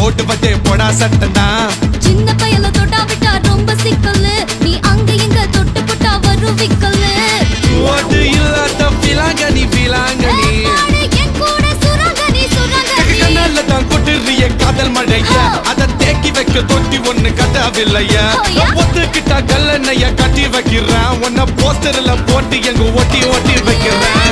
போடுவதே பொடா சட்டனா. சின்ன பயல தொட்டா விட்டா ரொம்ப சிக்கலு, நீ அங்க இங்க தொட்டு போட்டா வரும் விக்கலு. ஓட்டு இல்லாத பிலாங்கனி பிலாங்கனி, என் கூட சுரங்கனி சுரங்கனி. கண்ணால தான் கொட்டுறிய காதல் மழைய, அத தேக்கி வைக்க தொட்டி ஒண்ணு கட்டாவில்லைய. ஒத்துக்கிட்டா கல்லணைய கட்டி வைக்கிறான், உன்ன போஸ்டர்ல போட்டு எங்க ஒட்டி ஒட்டி வைக்கிறேன்.